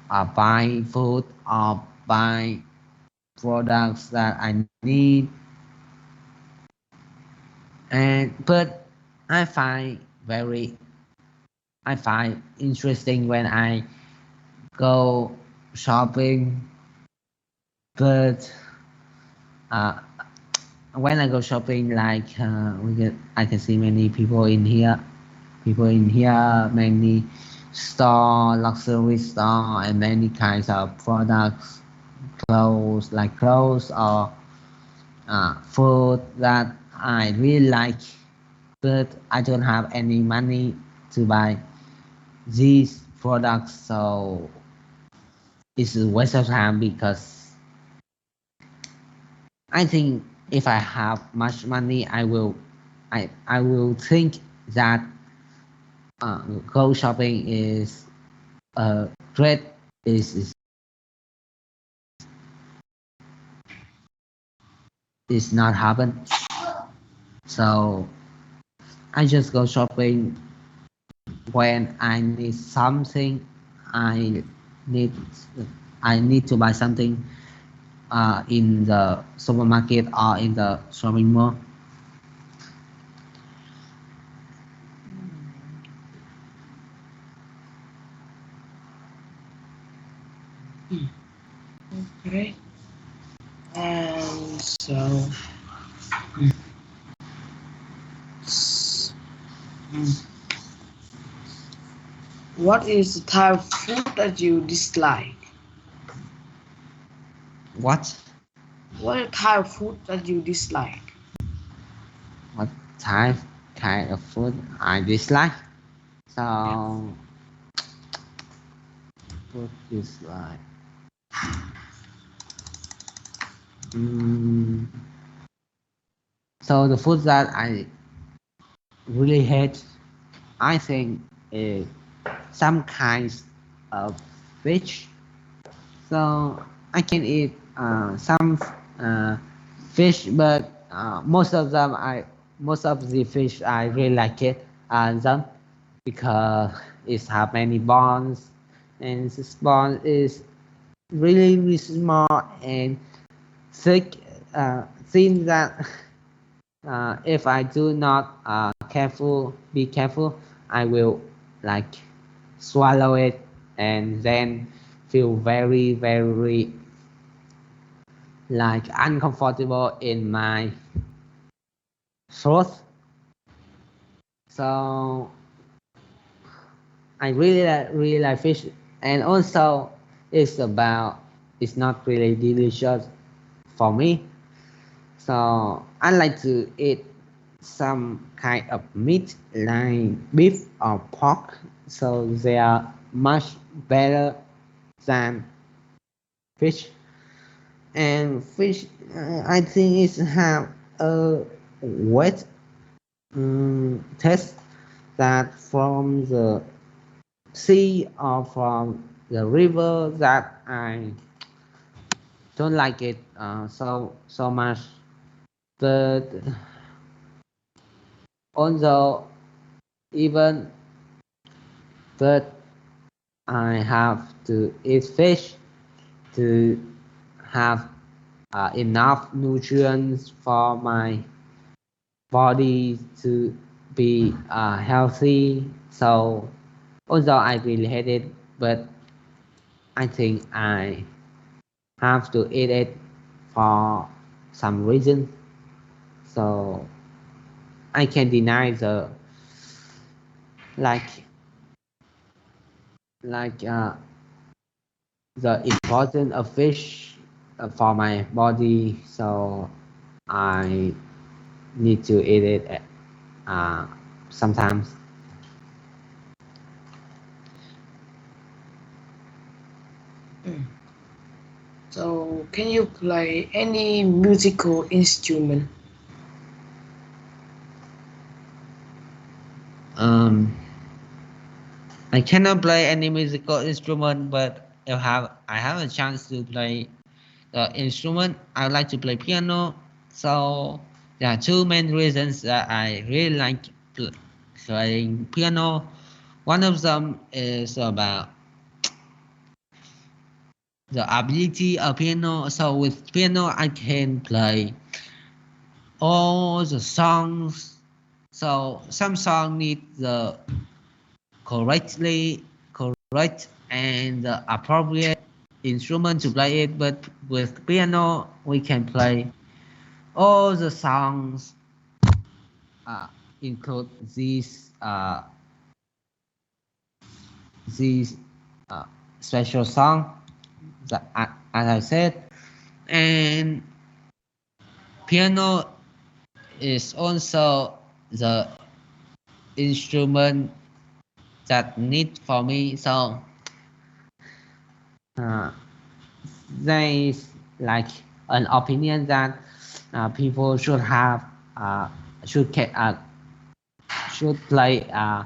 [SPEAKER 1] buy food or buy products that I need. And but I find very I find interesting when I go shopping, but uh, when I go shopping, like I can see many people in here, many store, luxury store, and many kinds of products, clothes or food that I really like, but I don't have any money to buy these products, so it's a waste of time because I think if I have much money, I will think that go shopping is a great is not happen. So I just go shopping when I need something. I need I need to buy something in the supermarket or in the shopping mall.
[SPEAKER 2] Okay. And so, s- mm, what is the type of food that you dislike?
[SPEAKER 1] What
[SPEAKER 2] What type of food that you dislike?
[SPEAKER 1] what type kind of food I dislike?
[SPEAKER 2] Yeah.
[SPEAKER 1] So food dislike. Mm, so the food that I really hate, I think, is some kinds of fish. So I can eat some uh, fish, but most of the fish I really like it them because it have many bones, and this bone is really really small and thick, thin that if I do not be careful, I will like swallow it and then feel very, very like uncomfortable in my throat. So I really like fish, and also it's not really delicious for me. So I like to eat some kind of meat like beef or pork. So they are much better than fish. And fish, I think it have a wet taste that from the sea or from the river that I don't like it so much. But although even but I have to eat fish to have enough nutrients for my body to be healthy. So although I really hate it, but I think I have to eat it for some reason. So I can deny the like like the importance of fish for my body. So I need to eat it uh, sometimes.
[SPEAKER 2] Mm. So, can you play any musical instrument?
[SPEAKER 1] Um, I cannot play any musical instrument, but if I have a chance to play the instrument, I like to play piano. So there are two main reasons that I really like playing piano. One of them is about the ability of piano. So with piano, I can play all the songs. So some song need the correct and the appropriate instrument to play it. But with piano, we can play all the songs, uh, include these uh, special song that as I said, and piano is also the instrument that need for me. So uh, there is like an opinion that people should have uh, should should play at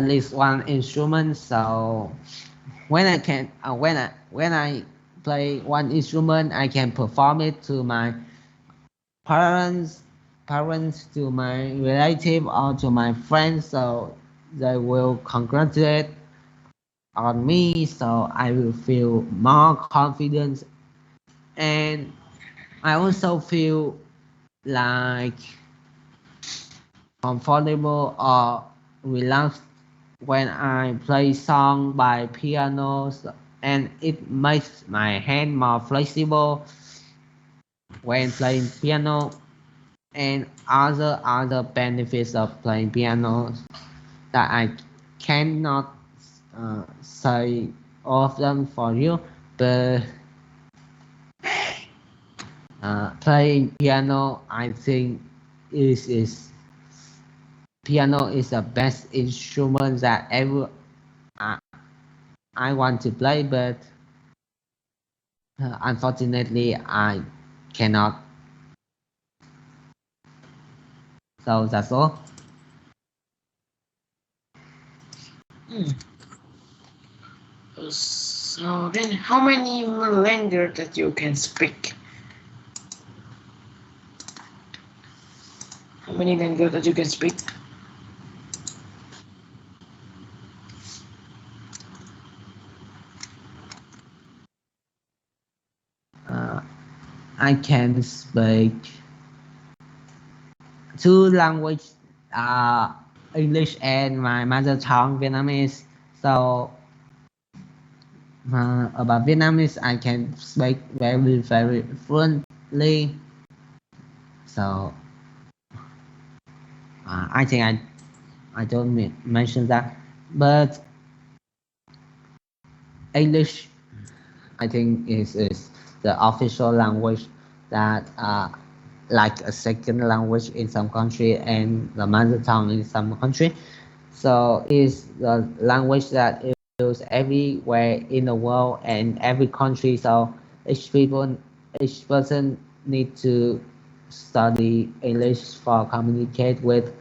[SPEAKER 1] least one instrument. So when I play one instrument, I can perform it to my parents, to my relative, or to my friends. So they will congratulate on me. So I will feel more confidence, and I also feel like comfortable or relaxed when I play song by pianos, and it makes my hand more flexible when playing piano, and other benefits of playing piano that I cannot say all of them for you, but playing piano I think is piano is the best instrument that ever I, I want to play, but unfortunately I cannot. So that's all.
[SPEAKER 2] Hmm. So then, how many languages that you can speak? How many languages that you can speak?
[SPEAKER 1] Uh, I can speak two languages, uh, English and my mother tongue Vietnamese. So about Vietnamese, I can speak very fluently. So I think I don't mention that, but English I think is the official language that like a second language in some country and the mother tongue in some country. So is the language that is used everywhere in the world and every country. So each person need to study English for communicate with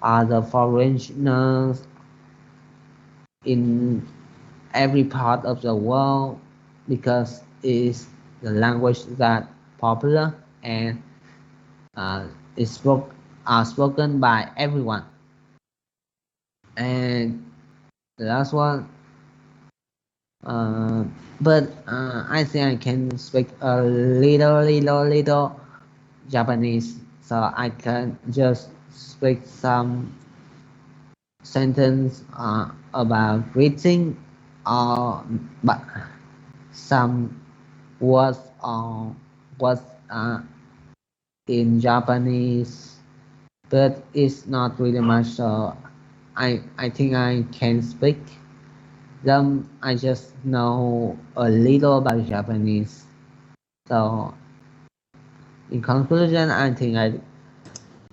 [SPEAKER 1] other foreigners in every part of the world because it is the language that popular and uh, is spoken by everyone. And the last one, uh, but I think I can speak a little Japanese, so I can just speak some sentence about reading or but some words or words in Japanese, but it's not really much. So I think I can speak them. I just know a little about Japanese. So in conclusion, I think I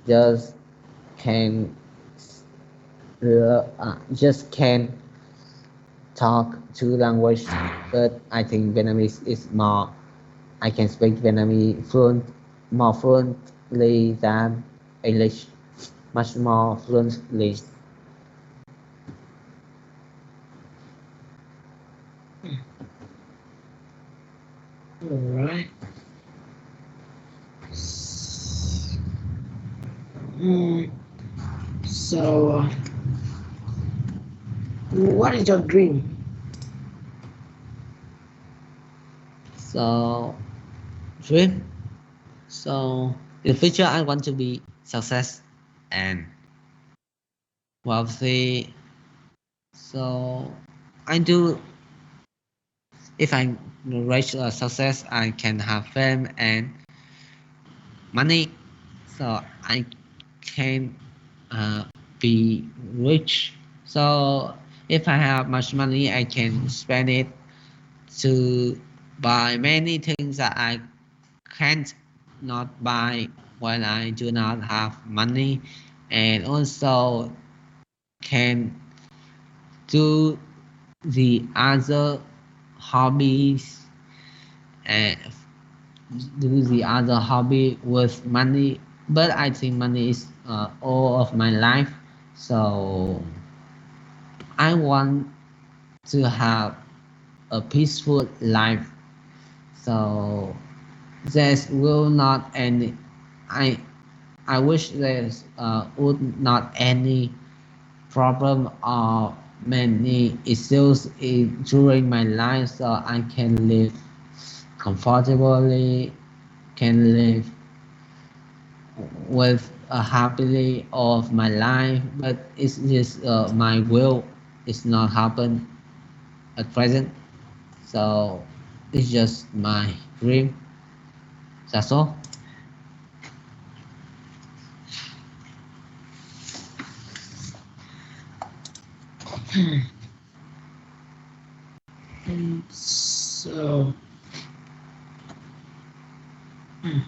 [SPEAKER 1] just can just can talk two language, but I think Vietnamese is more. I can speak Vietnamese more fluently than English, much more fluently.
[SPEAKER 2] Alright. Mm, so, what is your dream?
[SPEAKER 1] So, dream. So, in the future, I want to be success and wealthy. So, I do. If I reach success, I can have fame and money. So I can uh, be rich. So if I have much money, I can spend it to buy many things that I can't not buy when I do not have money, and also can do the other hobbies and do the other hobby with money. But I think money is all of my life, so I want to have a peaceful life. So there's will not any. I I wish there's would not any problem or many issues during my life, so I can live comfortably, can live with happily of my life, but it's just my will is not happen at present. So it's just my dream. That's all.
[SPEAKER 2] So, hmm,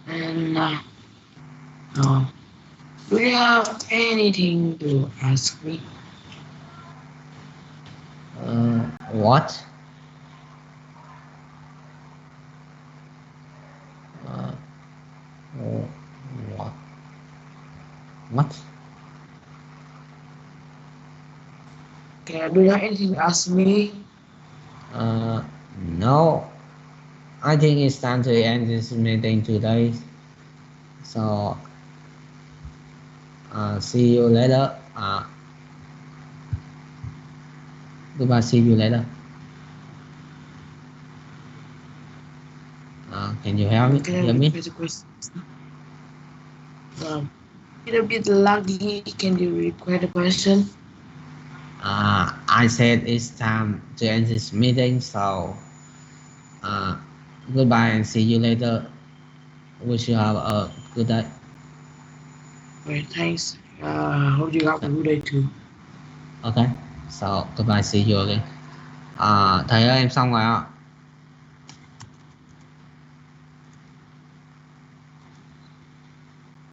[SPEAKER 2] and uh, do you have anything to ask me?
[SPEAKER 1] What? Uh, uh, what? What?
[SPEAKER 2] Okay, do you have anything to ask me?
[SPEAKER 1] Uh, no. I think it's time to end this meeting today. So see you later. Goodbye. See you later. Can you hear me?
[SPEAKER 2] Can I
[SPEAKER 1] Hear me?
[SPEAKER 2] repeat the question? Um, a bit laggy. Can you repeat the question?
[SPEAKER 1] I said it's time to end this meeting. So uh, goodbye and see you later. Wish you have a good day.
[SPEAKER 2] Right, thanks. Hope you have a good day too.
[SPEAKER 1] Ok. So goodbye, see you again. Thầy ơi em xong rồi ạ.